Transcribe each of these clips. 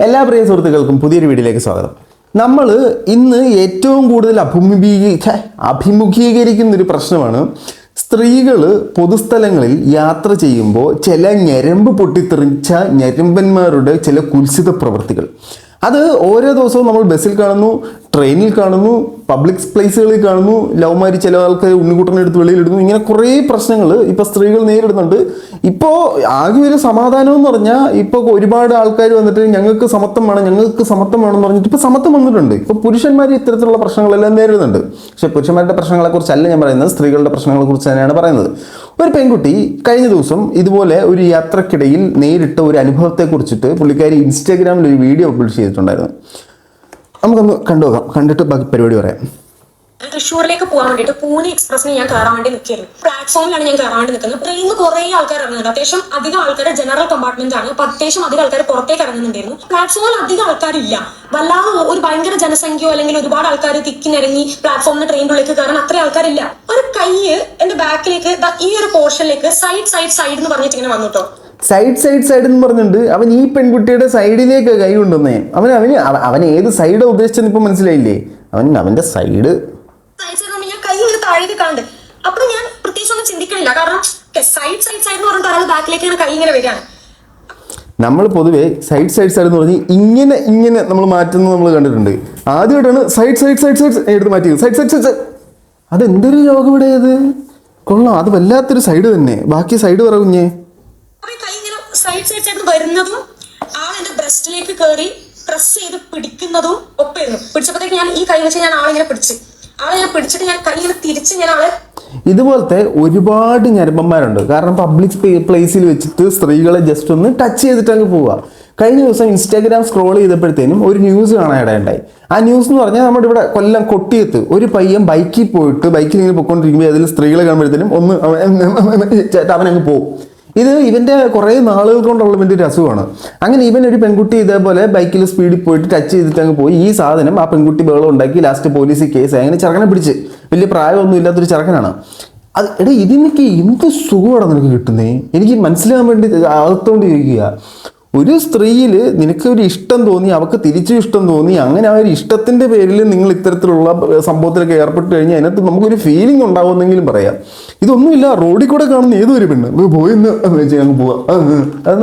എല്ലാ പ്രിയ സുഹൃത്തുക്കൾക്കും പുതിയൊരു വീഡിയോയിലേക്ക് സ്വാഗതം. നമ്മൾ ഇന്ന് ഏറ്റവും കൂടുതൽ അഭിമുഖീകരിക്കുന്ന ഒരു പ്രശ്നമാണ് സ്ത്രീകൾ പൊതുസ്ഥലങ്ങളിൽ യാത്ര ചെയ്യുമ്പോൾ ചില ഞരമ്പ് പൊട്ടിത്തെറിച്ച ഞരമ്പന്മാരുടെ ചില കുൽസിത പ്രവൃത്തികൾ. അത് ഓരോ ദിവസവും നമ്മൾ ബസ്സിൽ കാണുന്നു, ട്രെയിനിൽ കാണുന്നു, പബ്ലിക് പ്ലേസുകളിൽ കാണുന്നു, ലവ്മാരി ചില ആൾക്കാർ ഉണ്ണിക്കുട്ടനെ എടുത്ത് വെളിയിലിടുന്നു. ഇങ്ങനെ കുറേ പ്രശ്നങ്ങൾ ഇപ്പോൾ സ്ത്രീകൾ നേരിടുന്നുണ്ട്. ഇപ്പോൾ ആകെ ഒരു സമാധാനം എന്ന് പറഞ്ഞാൽ ഇപ്പോൾ ഒരുപാട് ആൾക്കാർ വന്നിട്ട് ഞങ്ങൾക്ക് സമത്വം വേണം, ഞങ്ങൾക്ക് സമത്വം വേണമെന്ന് പറഞ്ഞിട്ട് ഇപ്പോൾ സമത്വം വന്നിട്ടുണ്ട്. ഇപ്പോൾ പുരുഷന്മാർ ഇത്തരത്തിലുള്ള പ്രശ്നങ്ങളെല്ലാം നേരിടുന്നുണ്ട്. പക്ഷേ പുരുഷന്മാരുടെ പ്രശ്നങ്ങളെക്കുറിച്ചല്ല ഞാൻ പറയുന്നത്, സ്ത്രീകളുടെ പ്രശ്നങ്ങളെക്കുറിച്ച് തന്നെയാണ് പറയുന്നത്. ഒരു പെൺകുട്ടി കഴിഞ്ഞ ദിവസം ഇതുപോലെ ഒരു യാത്രക്കിടയിൽ നേരിട്ട ഒരു അനുഭവത്തെക്കുറിച്ചിട്ട് പുള്ളിക്കാരി ഇൻസ്റ്റാഗ്രാമിൽ ഒരു വീഡിയോ പബ്ലിഷ് ചെയ്തിട്ടുണ്ടായിരുന്നു. നമുക്കൊന്ന് കണ്ടുനോക്കാം, കണ്ടിട്ട് ബാക്കി പരിപാടി പറയാം. തൃശ്ശൂരിലേക്ക് പോകാൻ വേണ്ടിയിട്ട് പൂനെ എക്സ്പ്രസിന് ഞാൻ കയറാൻ വേണ്ടി നിൽക്കുകയായിരുന്നു. പ്ലാറ്റ്ഫോമിലാണ് ഞാൻ കയറാൻ വേണ്ടി നിൽക്കുന്നത്. ട്രെയിനിൽ കുറേ ആൾക്കാർ ഇറങ്ങുന്നുണ്ട്. അത്യാവശ്യം അധികം ആൾക്കാർ ജനറൽ കമ്പാർട്ട്മെന്റ് ആണ്. അപ്പൊ അത്യാവശ്യം അധികം ആൾക്കാർ പുറത്തേക്ക് ഇറങ്ങുന്നുണ്ടായിരുന്നു. പ്ലാറ്റ്ഫോമിൽ അധികം ആൾക്കാരില്ല. വല്ലാതെ ഒരു ഭയങ്കര ജനസംഖ്യയോ അല്ലെങ്കിൽ ഒരുപാട് ആൾക്കാർ തിക്കിനിറങ്ങി പ്ലാറ്റ്ഫോമിന് ട്രെയിനിൻ്റെ ഉള്ളിലേക്ക് കയറാൻ അത്രയും ആൾക്കാരില്ല. ഒരു കൈയ്യ് എന്റെ ബാക്കിലേക്ക് ഈ ഒരു പോർഷനിലേക്ക് സൈഡ് എന്ന് പറഞ്ഞിട്ട് ഇങ്ങനെ വന്നു കേട്ടോ. സൈഡ് എന്ന് പറഞ്ഞിട്ടുണ്ട്. അവൻ ഈ പെൺകുട്ടിയുടെ സൈഡിലേക്ക് കൈ കൊണ്ടുവന്നേ. അവൻ ഏത് സൈഡാണ് ഉദ്ദേശിച്ചെന്ന് ഇപ്പൊ മനസ്സിലായില്ലേ? അവന്റെ സൈഡ് ഞാൻ കൈ ഇങ്ങനെ താഴേക്ക് കാണുന്നുണ്ട്. അപ്പൊ ഞാൻ പ്രത്യേകിച്ച് ഒന്നും ചിന്തിക്കണില്ല. കാരണം സൈഡ് എന്ന് പറഞ്ഞിട്ട് ഒരാൾ ബാക്കിലേക്ക് ഇങ്ങനെ കൈ ഇങ്ങനെ വരികയാണ്. നമ്മൾ പൊതുവെ സൈഡ് എന്ന് പറഞ്ഞ് ഇങ്ങനെ നമ്മൾ മാറ്റുന്നത് നമ്മൾ കണ്ടിട്ടുണ്ട്. ആദ്യമായിട്ടാണ് സൈഡ് എടുത്ത് മാറ്റിയത്. സൈഡ് അതെന്തൊരു യോഗം ഇവിടെ അത് കൊള്ളാം. അത് വല്ലാത്തൊരു സൈഡ് തന്നെ. ബാക്കി സൈഡ് പറ കുഞ്ഞേ. കൈ ഇങ്ങനെ സൈഡ് വരുന്നതും ആളെന്റെ ബ്രസ്റ്റിലേക്ക് കയറി പ്രസ് ചെയ്ത് പിടിക്കുന്നതും ഒപ്പായിരുന്നു. പിടിച്ചപ്പോഴത്തേക്ക് ഞാൻ ഈ കൈ വെച്ച് ഞാൻ ആളെ പിടിച്ചിട്ട് ഞാൻ കൈ ഇങ്ങനെ തിരിച്ച് ഞാൻ ആളെ ഇതുപോലത്തെ ഒരുപാട് ഞരമ്പന്മാരുണ്ട്. കാരണം പബ്ലിക് പ്ലേസിൽ വെച്ചിട്ട് സ്ത്രീകളെ ജസ്റ്റ് ഒന്ന് ടച്ച് ചെയ്തിട്ട് അങ്ങ് പോവുക. കഴിഞ്ഞ ദിവസം ഇൻസ്റ്റാഗ്രാം സ്ക്രോൾ ചെയ്തപ്പോഴത്തേനും ഒരു ന്യൂസ് കാണാൻ ഇടയുണ്ടായി. ആ ന്യൂസ് എന്ന് പറഞ്ഞാൽ നമ്മുടെ ഇവിടെ കൊല്ലം കൊട്ടിയത്ത് ഒരു പയ്യൻ ബൈക്കിൽ ഇങ്ങനെ പൊയ്ക്കൊണ്ടിരിക്കുമ്പോൾ അതിൽ സ്ത്രീകളെ കാണുമ്പോഴത്തേനും അവനങ്ങ് പോകും. ഇത് ഇവൻ്റെ കുറേ നാളുകൾ കൊണ്ടുള്ള ഇവൻ്റെ ഒരു അസുഖമാണ്. അങ്ങനെ ഒരു പെൺകുട്ടി ഇതേപോലെ ബൈക്കിൽ സ്പീഡിൽ പോയിട്ട് ടച്ച് ചെയ്തിട്ട് അങ്ങ് പോയി. ഈ സാധനം ആ പെൺകുട്ടി ബഹളം ഉണ്ടാക്കി ലാസ്റ്റ് പോലീസ് കേസ്. അങ്ങനെ ചെറുക്കനെ പിടിച്ച്, വലിയ പ്രായമൊന്നും ഇല്ലാത്തൊരു ചെറുക്കനാണ് അത്. ഇതിനൊക്കെ എന്ത് സുഖമാണ് നിനക്ക് കിട്ടുന്നേ? എനിക്ക് മനസ്സിലാകാൻ വേണ്ടി അകത്തോണ്ട് ചോദിക്കുക. ഒരു സ്ത്രീയിൽ നിനക്ക് ഒരു ഇഷ്ടം തോന്നി, അവൾക്ക് തിരിച്ചും ഇഷ്ടം തോന്നി, അങ്ങനെ ആ ഒരു ഇഷ്ടത്തിൻ്റെ പേരിൽ നിങ്ങൾ ഇത്തരത്തിലുള്ള സംഭവത്തിലൊക്കെ ഏർപ്പെട്ട് കഴിഞ്ഞാൽ അതിനകത്ത് നമുക്കൊരു ഫീലിംഗ് ഉണ്ടാവുമെന്നെങ്കിലും പറയാം. ഇതൊന്നുമില്ല, റോഡിൽ കൂടെ കാണുന്ന ഏതൊരു പെണ്ണ് പോയിന്ന് ഞങ്ങൾക്ക് പോവാം.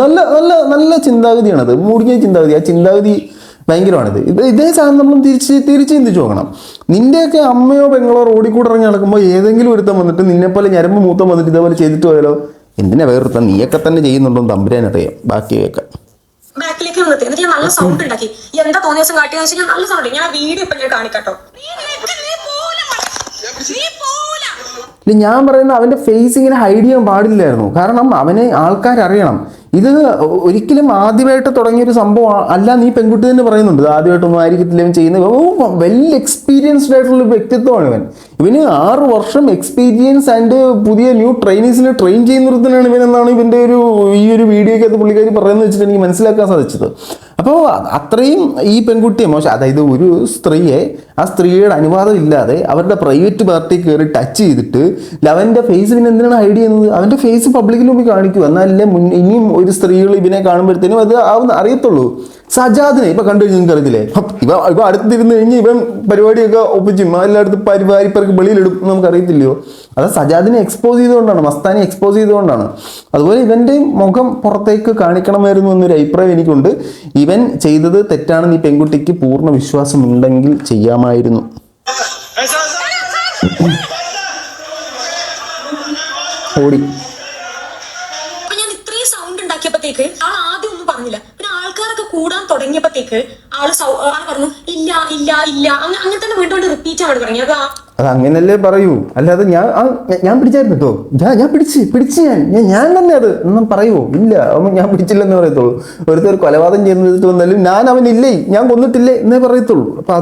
നല്ല നല്ല നല്ല ചിന്താഗതിയാണത്, മൂടിഞ്ഞ ചിന്താഗതി. ആ ചിന്താഗതി ഭയങ്കരമാണിത്. ഇതേ സാധനം നമ്മൾ തിരിച്ച് ചിന്തിച്ച് നോക്കണം. നിന്റെയൊക്കെ അമ്മയോ പെങ്ങളോ റോഡിൽ കൂടെ ഇറങ്ങി നടക്കുമ്പോൾ ഏതെങ്കിലും ഒരുത്തം വന്നിട്ട് നിന്നെപ്പോലെ ഞരമ്പ് മൂത്തം വന്നിട്ട് ഇതേപോലെ ചെയ്തിട്ട് പോയാലോ? എന്തിനാ വേറൊരുത്തം? നീയൊക്കെ തന്നെ ചെയ്യുന്നുണ്ടോ തമ്പുരാനറിയാം. ബാക്കി കേൾക്കാം. ബാക്കിലേക്ക് വന്നിട്ട് എന്നിട്ട് ഞാൻ നല്ല സൗണ്ട് ഉണ്ടാക്കി. എന്താ തോന്നിയ ദിവസം കാട്ടിയെന്ന് വെച്ചാൽ ഞാൻ നല്ല സൗണ്ട്. ഞാൻ വീഡിയോ ഇപ്പൊ ഞാൻ കാണിക്കാട്ടോ. ഞാൻ പറയുന്ന അവന്റെ ഫേസ് ഇങ്ങനെ ഹൈഡ് ചെയ്യാൻ പാടില്ലായിരുന്നു. കാരണം അവനെ ആൾക്കാരറിയണം. ഇത് ഒരിക്കലും ആദ്യമായിട്ട് തുടങ്ങിയൊരു സംഭവം അല്ല. നീ പെൺകുട്ടി തന്നെ പറയുന്നുണ്ട് ആദ്യമായിട്ടൊന്നും ആയിരിക്കത്തില്ല ഇവൻ ചെയ്യുന്നത്. വെൽ എക്സ്പീരിയൻസ്ഡ് ആയിട്ടുള്ള വ്യക്തിത്വമാണ് ഇവന് 6 വർഷം എക്സ്പീരിയൻസ് ആൻഡ് പുതിയ ന്യൂ ട്രെയിനീസിനെ ട്രെയിൻ ചെയ്യുന്നതിനാണ് ഇവനെന്നാണ് ഇവൻ്റെ ഈ ഒരു വീഡിയോയ്ക്കകത്ത് പുള്ളിക്കാരി പറയുന്നത് വെച്ചിട്ട് എനിക്ക് മനസ്സിലാക്കാൻ സാധിച്ചത്. അപ്പോൾ അത്രയും ഈ പെൺകുട്ടിയെ മോശം, അതായത് ഒരു സ്ത്രീയെ ആ സ്ത്രീയുടെ അനുവാദം ഇല്ലാതെ അവരുടെ പ്രൈവറ്റ് പാർട്ടി കയറി ടച്ച് ചെയ്തിട്ട് അവൻ്റെ ഫേസ് പിന്നെ എന്തിനാണ് ഹൈഡ് ചെയ്യുന്നത്? അവൻ്റെ ഫേസ് പബ്ലിക്കിൽ മുമ്പിൽ കാണിക്കുക. എന്നാലല്ലേ ഇനിയും ഒരു സ്ത്രീകൾ ഇവനെ കാണുമ്പോഴത്തേനും അത് അറിയത്തുള്ളൂ. സജാദിനെ ഇപ്പൊ കണ്ടു കഴിഞ്ഞാൽ നിങ്ങൾക്ക് അറിയത്തില്ലേ? ഇവ അടുത്തിരുന്ന് കഴിഞ്ഞ് ഇവൻ പരിപാടിയൊക്കെ ഒപ്പിച്ചും എല്ലായിടത്തും പരിപാടിപ്പർക്ക് വെളിയിലിടും. നമുക്ക് അറിയത്തില്ലയോ? അത് സജാദിനെ എക്സ്പോസ് ചെയ്തുകൊണ്ടാണ്, മസ്താനെ എക്സ്പോസ് ചെയ്തുകൊണ്ടാണ്. അതുപോലെ ഇവന്റെ മുഖം പുറത്തേക്ക് കാണിക്കണമായിരുന്നു എന്നൊരു അഭിപ്രായം എനിക്കുണ്ട്. ഇവൻ ചെയ്തത് തെറ്റാണെന്ന് ഈ പെൺകുട്ടിക്ക് പൂർണ്ണ വിശ്വാസം ഉണ്ടെങ്കിൽ ചെയ്യാമായിരുന്നു. ഓടി ാക്കിയപ്പോഴത്തേക്ക് ആൾ ആദ്യം ഒന്നും പറഞ്ഞില്ല. പിന്നെ ആൾക്കാരൊക്കെ കൂടാൻ തുടങ്ങിയപ്പോഴത്തേക്ക് ആള് പറഞ്ഞു ഇല്ല ഇല്ല ഇല്ല അങ്ങനെ തന്നെ വീണ്ടും റിപ്പീറ്റ് ആണ് തുടങ്ങിയത്. അത് അങ്ങനല്ലേ പറയൂ, അല്ലാതെ ഞാൻ പിടിച്ചായിരുന്നു കേട്ടോ, ഞാൻ പിടിച്ച് ഞാൻ തന്നെ അത് ഒന്നും പറയുമോ? ഇല്ല, ഞാൻ പിടിച്ചില്ലെന്നേ പറയത്തുള്ളൂ. ഒരുത്തർ കൊലപാതകം ചെയ്യുന്നത് വന്നാലും അവനില്ലേ, ഞാൻ കൊന്നിട്ടില്ലേ എന്നേ പറയത്തുള്ളൂ. അപ്പൊ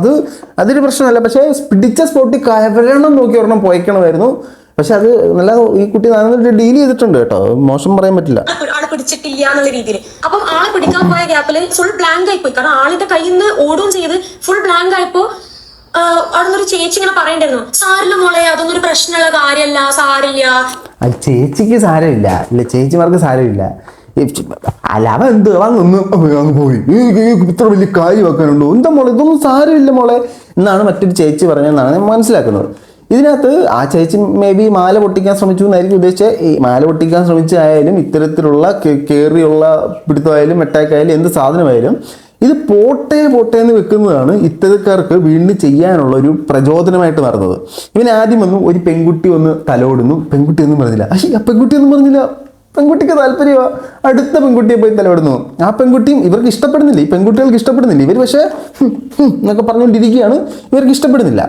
അതൊരു പ്രശ്നമല്ല. പക്ഷെ പിടിച്ച സ്പോട്ടിൽ കവരണം നോക്കി ഒരെണ്ണം പോയിക്കണമായിരുന്നു. പക്ഷെ അത് നല്ല ഈ കുട്ടി നന്നായിട്ട് ഡീൽ ചെയ്തിട്ടുണ്ട് കേട്ടോ, മോശം പറയാൻ പറ്റില്ല. ആളെ പിടിച്ചിട്ടില്ല എന്നുള്ള രീതിയിൽ. അപ്പം ആളെ പിടിക്കാൻ പോയ ഗ്യാപ്പില് ഫുൾ ബ്ലാങ്ക് ആയിപ്പോയി. കാരണം ആളിന്റെ കയ്യിൽ നിന്ന് ഓടുകയും ചെയ്ത് ഫുൾ ബ്ലാങ്ക് ആയപ്പോ അവിടുന്നൊരു ചേച്ചി ഇങ്ങനെ പറയണ്ടായിരുന്നു, സാരില്ല മോളെ, അതൊന്നും ഒരു പ്രശ്നമുള്ള കാര്യമല്ല, സാരില്ല. ചേച്ചിക്ക് സാരമില്ല, ചേച്ചിമാർക്ക് സാരമില്ല. അല്ല അവൻ എന്ത് അങ്ങ് പോയി ഇത്ര വലിയ കാര്യം വെക്കാനുണ്ടോ, എന്താ മോളെ ഇതൊന്നും സാരമില്ല മോളെ എന്നാണ് മറ്റൊരു ചേച്ചി പറഞ്ഞതെന്നാണ് ഞാൻ മനസ്സിലാക്കുന്നത്. ഇതിനകത്ത് ആ ചേച്ചി മേ ബി മാല പൊട്ടിക്കാൻ ശ്രമിച്ചു എന്നായിരിക്കും ഉദ്ദേശിച്ചത്. ഈ മാല പൊട്ടിക്കാൻ ശ്രമിച്ചായാലും ഇത്തരത്തിലുള്ള കയറിയുള്ള പിടുത്തമായാലും അറ്റാക്ക് ആയാലും എന്ത് സാധനമായാലും ഇത് പോട്ടെ എന്ന് വെക്കുന്നതാണ് ഇത്തരക്കാർക്ക് വീണ്ടും ചെയ്യാനുള്ള ഒരു പ്രചോദനമായിട്ട് മാറുന്നത്. ഇവൻ ആദ്യം വന്നു ഒരു പെൺകുട്ടി വന്ന് തലോടുന്നു, പെൺകുട്ടി ഒന്നും പറഞ്ഞില്ല. ആ പെൺകുട്ടി ഒന്നും പറഞ്ഞില്ല, പെൺകുട്ടിക്ക് താല്പര്യമാണ്, അടുത്ത പെൺകുട്ടിയെ പോയി തലോടുന്നു. ആ പെൺകുട്ടിയും ഇവർക്ക് ഇഷ്ടപ്പെടുന്നില്ല, ഈ പെൺകുട്ടികൾക്ക് ഇഷ്ടപ്പെടുന്നില്ല. ഇവർ പക്ഷേ എന്നൊക്കെ പറഞ്ഞുകൊണ്ടിരിക്കുകയാണ്, ഇവർക്ക് ഇഷ്ടപ്പെടുന്നില്ല.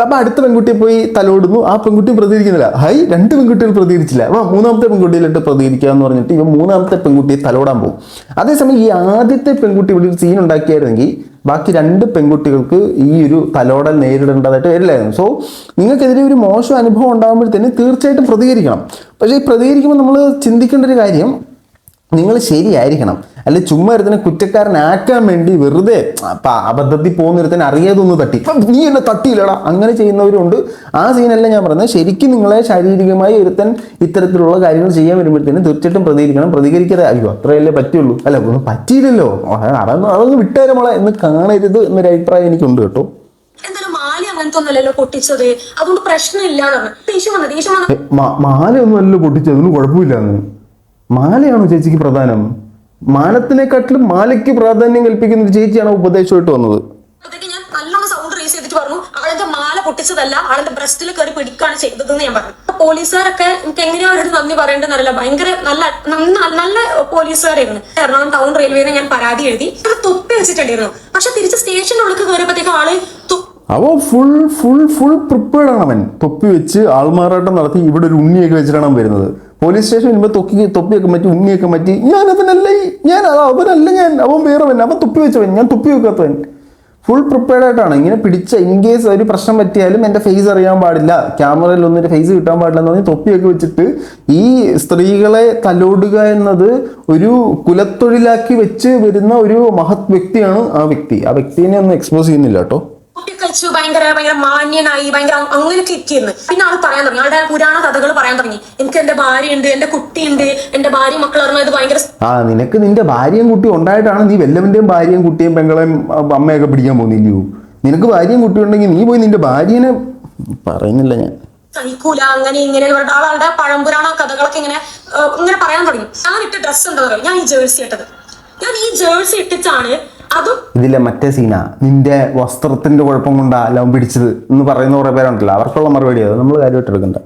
അപ്പൊ അടുത്ത പെൺകുട്ടിയെ പോയി തലോടുന്നു, ആ പെൺകുട്ടി പ്രതികരിക്കുന്നില്ല. രണ്ട് പെൺകുട്ടികൾ പ്രതികരിച്ചില്ല, മൂന്നാമത്തെ പെൺകുട്ടിയിലിട്ട് പ്രതികരിക്കുക എന്ന് പറഞ്ഞിട്ട് ഇവ മൂന്നാമത്തെ പെൺകുട്ടിയെ തലോടാൻ പോകും. അതേസമയം ഈ ആദ്യത്തെ പെൺകുട്ടി ഇവിടെ ഒരു സീൻ ഉണ്ടാക്കിയായിരുന്നെങ്കിൽ ബാക്കി രണ്ട് പെൺകുട്ടികൾക്ക് ഈ ഒരു തലോടൽ നേരിടേണ്ടതായിട്ട് വരില്ലായിരുന്നു. സോ നിങ്ങൾക്കെതിരെ ഒരു മോശം അനുഭവം ഉണ്ടാകുമ്പോഴത്തേന് തീർച്ചയായിട്ടും പ്രതികരിക്കണം. പക്ഷേ ഈ പ്രതികരിക്കുമ്പോൾ നമ്മൾ ചിന്തിക്കേണ്ട ഒരു കാര്യം, നിങ്ങൾ ശരിയായിരിക്കണം. അല്ലെ ചുമ്മാ ഒരുത്തനെ കുറ്റക്കാരനാക്കാൻ വേണ്ടി വെറുതെ അബദ്ധത്തിൽ പോകുന്ന ഒരുത്തനെ അറിയാതൊന്ന് തട്ടി, നീ എന്നെ തട്ടിയില്ലടാ, അങ്ങനെ ചെയ്യുന്നവരുണ്ട്. ആ സീനല്ല ഞാൻ പറയുന്നത്. ശരിക്കും നിങ്ങളെ ശാരീരികമായി ഒരുത്തൻ ഇത്തരത്തിലുള്ള കാര്യങ്ങൾ ചെയ്യാൻ വരുമ്പോഴത്തേനും തീർച്ചയായിട്ടും പ്രതികരിക്കണം. പ്രതികരിക്കാതെ അയ്യോ അത്രയല്ലേ പറ്റുള്ളൂ, അല്ല ഒന്നും പറ്റിയില്ലല്ലോ അതൊന്ന് വിട്ടേരെ മോളെ എന്ന് കാണരുത് എന്നൊരു അഭിപ്രായം എനിക്കുണ്ട് കേട്ടോ. എന്തായാലും മാല അങ്ങനത്തെ ഒന്നല്ലല്ലോ പൊട്ടിച്ചത്, അതുകൊണ്ട് പ്രശ്നമില്ല. മാല ഒന്നും അല്ലല്ലോ പൊട്ടിച്ചത്, അതൊന്നും കുഴപ്പമില്ലാന്ന്. മാലയാണോ ചേച്ചിക്ക് പ്രധാനം? മാനത്തിനെക്കാട്ടിലും മാലയ്ക്ക് പ്രാധാന്യം കൽപ്പിക്കുന്ന ഒരു ചേച്ചിയാണ് ഉപദേശമായിട്ട് വന്നത്. ഞാൻ നല്ലോണം സൗണ്ട് റേസ് ചെയ്തിട്ട് പറഞ്ഞു ആളുടെ മാല പൊട്ടിച്ചതല്ല, ആളുടെ ബ്രസ്റ്റിൽ കയറി പിടിക്കുകയാണ് ചെയ്തതെന്ന് ഞാൻ പറഞ്ഞു. പോലീസുകാരൊക്കെ എനിക്ക് എങ്ങനെയാ അവരോട് നന്ദി പറയേണ്ടതെന്നറിയില്ല. ഭയങ്കര നല്ല പോലീസുകാരായിരുന്നു. എറണാകുളം ടൗൺ റെയിൽവേനെ ഞാൻ പരാതി എഴുതി തൊപ്പി വെച്ചിട്ടുണ്ടായിരുന്നു. പക്ഷെ തിരിച്ച് സ്റ്റേഷനുള്ളിൽ കയറിയപ്പോഴത്തേക്കും ആള് അവൻ ഫുൾ പ്രിപ്പയർഡ് ആണ്. അവൻ തൊപ്പി വെച്ച് ആൾമാറാട്ടം നടത്തി ഇവിടെ ഒരു ഉണ്ണിയൊക്കെ വെച്ചിട്ടാണ് വരുന്നത്. പോലീസ് സ്റ്റേഷൻ വരുമ്പോൾ തൊപ്പിയൊക്കെ മാറ്റി ഉണ്ണിയൊക്കെ മാറ്റി അവൻ വേറവൻ, അവൻ തൊപ്പി വെച്ചവൻ, ഞാൻ തൊപ്പി വെക്കാത്തവൻ. ഫുൾ പ്രിപ്പയർഡ് ആയിട്ടാണ്. ഇങ്ങനെ പിടിച്ച ഇൻകേസ് ഒരു പ്രശ്നം പറ്റിയാലും എൻ്റെ ഫേസ് അറിയാൻ പാടില്ല, ക്യാമറയിൽ ഒന്നും ഒരു ഫേസ് കിട്ടാൻ പാടില്ല എന്ന് പറഞ്ഞ് തൊപ്പിയൊക്കെ വെച്ചിട്ട് ഈ സ്ത്രീകളെ തലോടുക എന്നത് ഒരു കുലത്തൊഴിലാക്കി വെച്ച് വരുന്ന ഒരു മഹത് വ്യക്തിയാണ് ആ വ്യക്തി. ആ വ്യക്തിനെ ഒന്നും എക്സ്പോസ് ചെയ്യുന്നില്ല കേട്ടോ. കഴിച്ചു ഭയങ്കര മാന്യനായി ഭയങ്കര അങ്ങനെ ക്ലിക്ക് ചെയ്യുന്നു. പിന്നെ ആൾ പറയാൻ തുടങ്ങി, ആളുടെ പുരാണ കഥകൾ പറയാൻ തുടങ്ങി. എനിക്ക് എന്റെ ഭാര്യയുണ്ട്, എന്റെ കുട്ടിയുണ്ട്, എന്റെ ഭാര്യ മക്കൾ പറഞ്ഞത് ഭയങ്കര നിനക്ക് നിന്റെ ഭാര്യയും കുട്ടിയും ഉണ്ടായിട്ടാണ് നീ വല്ലവന്റെയും ഭാര്യയും കുട്ടിയും പെങ്ങളെയും അമ്മയൊക്കെ പിടിക്കാൻ പോകുന്നില്ലയോ? നിനക്ക് ഭാര്യയും കുട്ടിയും ഉണ്ടെങ്കിൽ നീ പോയി നിന്റെ ഭാര്യനെ പറയുന്നില്ല ഞാൻ സഹിക്കൂല അങ്ങനെ ഇങ്ങനെ പറഞ്ഞിട്ട് ആളുടെ പഴംപുരാണ കഥകളൊക്കെ ഇങ്ങനെ പറയാൻ തുടങ്ങി. ഞാൻ ഇട്ട ഡ്രസ്സ് എന്താ പറയുക, ഞാൻ ഈ ജേഴ്സി ഇട്ടത്, ഞാൻ ഈ ജേഴ്സി ഇട്ടിട്ടാണ് അതും ഇതിലെ മറ്റേ സീനാ നിന്റെ വസ്ത്രത്തിന്റെ കുഴപ്പം കൊണ്ടാ ലവൻ പിടിച്ചത് എന്ന് പറയുന്ന കുറെ പേരുണ്ടല്ലോ, അവർക്കുള്ള മറുപടി അത് നമ്മൾ കാര്യമായിട്ട് എടുക്കണ്ട.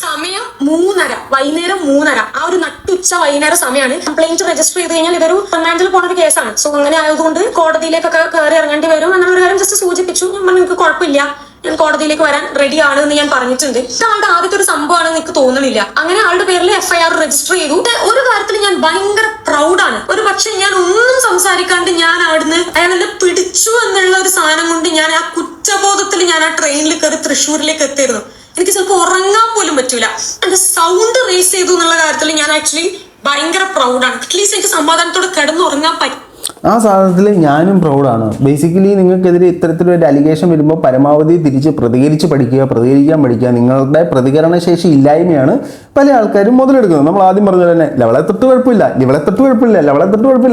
സമയം 3:30 വൈകുന്നേരം 3:30 ആ ഒരു നട്ടുച്ച വൈകുന്നേരം സമയമാണ്. കംപ്ലൈന്റ് രജിസ്റ്റർ ചെയ്ത് കഴിഞ്ഞാൽ ഇതൊരു റിമാൻഡിൽ പോണ ഒരു കേസാണ്. സോ അങ്ങനെ ആയതുകൊണ്ട് കോടതിയിലേക്കൊക്കെ കയറി ഇറങ്ങേണ്ടി വരും എന്നുള്ളൊരു കാര്യം ജസ്റ്റ് സൂചിപ്പിച്ചു. ഞാൻ പറഞ്ഞു നിങ്ങൾക്ക് കുഴപ്പമില്ല, ഞാൻ കോടതിയിലേക്ക് വരാൻ റെഡിയാണ് എന്ന് ഞാൻ പറഞ്ഞിട്ടുണ്ട്. ഇതാളുടെ ആദ്യത്തെ ഒരു സംഭവമാണെന്ന് എനിക്ക് തോന്നുന്നില്ല. അങ്ങനെ ആളുടെ പേരിൽ FIR രജിസ്റ്റർ ചെയ്തു. ഒരു കാര്യത്തിൽ ഞാൻ ഭയങ്കര പ്രൗഡാണ്. ഒരു പക്ഷെ ഞാൻ ഒന്നും സംസാരിക്കാണ്ട് ഞാൻ അവിടുന്ന് അയാളെ പിടിച്ചു എന്നുള്ള ഒരു സാധനം കൊണ്ട് ഞാൻ ആ കുറ്റബോധത്തിൽ ഞാൻ ആ ട്രെയിനിൽ കയറി തൃശ്ശൂരിലേക്ക് എത്തിയിരുന്നു. എനിക്ക് ചിലപ്പോൾ ഉറങ്ങാൻ പോലും പറ്റൂല. എന്റെ സൗണ്ട് റേസ് ചെയ്തു എന്നുള്ള കാര്യത്തിൽ ഞാൻ ആക്ച്വലി ഭയങ്കര പ്രൗഡാണ്. അറ്റ്ലീസ്റ്റ് എനിക്ക് സമാധാനത്തോടെ കിടന്നുറങ്ങാൻ പറ്റും. ആ സാധനത്തിൽ ഞാനും പ്രൗഡാണ്. ബേസിക്കലി നിങ്ങൾക്കെതിരെ ഇത്തരത്തിലൊരു അലിഗേഷൻ വരുമ്പോൾ പരമാവധി തിരിച്ച് പ്രതികരിക്കാൻ പഠിക്കുക. നിങ്ങളുടെ പ്രതികരണശേഷി ഇല്ലായ്മയാണ് പല ആൾക്കാരും മുതലെടുക്കുന്നത്. നമ്മൾ ആദ്യം പറഞ്ഞ തന്നെ ലവളെ തൊട്ട് കുഴപ്പമില്ല,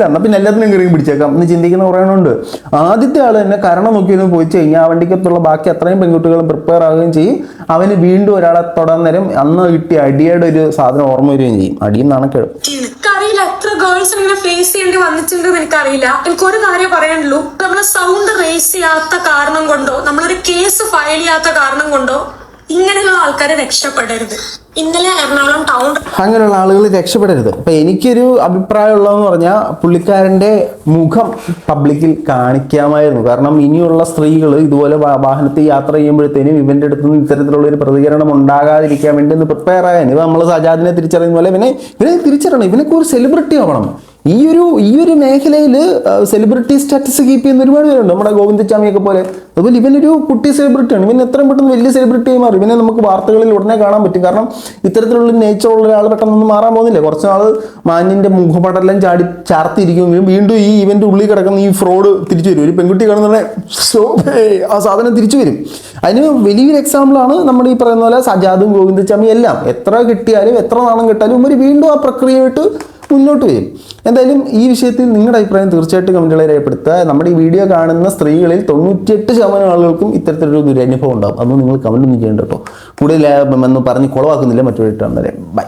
എന്നാൽ പിന്നെ എല്ലാത്തിനും കയറി പിടിച്ചേക്കാം എന്ന് ചിന്തിക്കുന്ന കുറേയുണ്ട്. ആദ്യത്തെ ആൾ തന്നെ കരണം നോക്കിയൊന്നും പോയിച്ചു കഴിഞ്ഞാൽ ആ വണ്ടിക്കത്തുള്ള ബാക്കി അത്രയും പെൺകുട്ടികളും പ്രിപ്പയർ ആവുകയും ചെയ്യും. അവന് വീണ്ടും ഒരാളെ തൊടാൻ നേരം അന്ന് കിട്ടിയ അടിയുടെ ഒരു സാധനം ഓർമ്മ വരികയും ചെയ്യും. അടിയും നാണക്കേടും. എനിക്കറിയില്ല എത്ര ഗേൾസ് ഇങ്ങനെ ഫേസ് ചെയ്യേണ്ടി വന്നിട്ടുണ്ടെന്ന് എനിക്കറിയില്ല. എനിക്കൊരു കാര്യം പറയാനുള്ളൂ, നമ്മളെ സൗണ്ട് റേസ് ചെയ്യാത്ത കാരണം കൊണ്ടോ നമ്മളൊരു കേസ് ഫയൽ ചെയ്യാത്ത കാരണം കൊണ്ടോ ഇങ്ങനെയുള്ള ആൾക്കാരെ രക്ഷപ്പെടരുത്. ഇന്നലെ എറണാകുളം ടൗൺ അങ്ങനെയുള്ള ആളുകൾ രക്ഷപ്പെടരുത്. അപ്പൊ എനിക്കൊരു അഭിപ്രായം ഉള്ളതെന്ന് പറഞ്ഞാൽ പുള്ളിക്കാരന്റെ മുഖം പബ്ലിക്കിൽ കാണിക്കാമായിരുന്നു. കാരണം ഇനിയുള്ള സ്ത്രീകൾ ഇതുപോലെ വാഹനത്തിൽ യാത്ര ചെയ്യുമ്പോഴത്തേനും ഇവന്റെ അടുത്ത് നിന്ന് ഇത്തരത്തിലുള്ള ഒരു പ്രതികരണം ഉണ്ടാകാതിരിക്കാൻ വേണ്ടി ഒന്ന് പ്രിപ്പയർ ആകാൻ. ഇവ നമ്മൾ സജാദിനെ തിരിച്ചറിയുന്ന പോലെ ഇവനെ തിരിച്ചറിയണം. ഇവനൊക്കെ ഒരു സെലിബ്രിറ്റി ആവണം. ഈ ഒരു മേഖലയിൽ സെലിബ്രിറ്റി സ്റ്റാറ്റസ് കീപ്പ് ചെയ്യുന്ന ഒരുപാട് പേരുണ്ട്. നമ്മുടെ ഗോവിന്ദച്ചാമിയൊക്കെ പോലെ. അതുപോലെ ഇവനൊരു കുട്ടി സെലിബ്രിറ്റിയാണ്. ഇവൻ എത്രയും പെട്ടെന്ന് വലിയ സെലിബ്രിറ്റിയായി മാറും. ഇവനെ നമുക്ക് വാർത്തകളിൽ ഉടനെ കാണാൻ പറ്റും. കാരണം ഇത്തരത്തിലുള്ള നേച്ചറുള്ള ഒരാൾ പെട്ടെന്നൊന്നും മാറാൻ പോകുന്നില്ല. കുറച്ച് നാൾ മാന്യന്റെ മുഖപടലം ചാർത്തിയിരിക്കും. വീണ്ടും ഈ ഇവന്റെ ഉള്ളിൽ കിടക്കുന്ന ഈ ഫ്രോഡ് തിരിച്ചു വരും. ഒരു പെൺകുട്ടി കാണുന്ന ആ സാധനം തിരിച്ചു വരും. അതിന് വലിയൊരു എക്സാമ്പിളാണ് നമ്മൾ ഈ പറയുന്ന പോലെ സജാദും ഗോവിന്ദച്ചാമിയും എല്ലാം. എത്ര കിട്ടിയാലും എത്ര നാണം കിട്ടാലും ഇവർ വീണ്ടും ആ പ്രക്രിയയായിട്ട് മുന്നോട്ട് വരും. എന്തായാലും ഈ വിഷയത്തിൽ നിങ്ങളുടെ അഭിപ്രായം തീർച്ചയായിട്ടും കമൻറ്റുകളെ രേഖപ്പെടുത്തുക. നമ്മുടെ ഈ വീഡിയോ കാണുന്ന സ്ത്രീകളിൽ 98% ആളുകൾക്കും ഇത്തരത്തിലൊരു ദുരനുഭവം ഉണ്ടാകും. അതൊന്നും നിങ്ങൾ കമൻറ്റ് ഒന്നും ചെയ്യേണ്ട കേട്ടോ. കൂടുതൽ എന്ന് പറഞ്ഞ് കുളവാക്കുന്നില്ല. മറ്റൊരു ബൈ.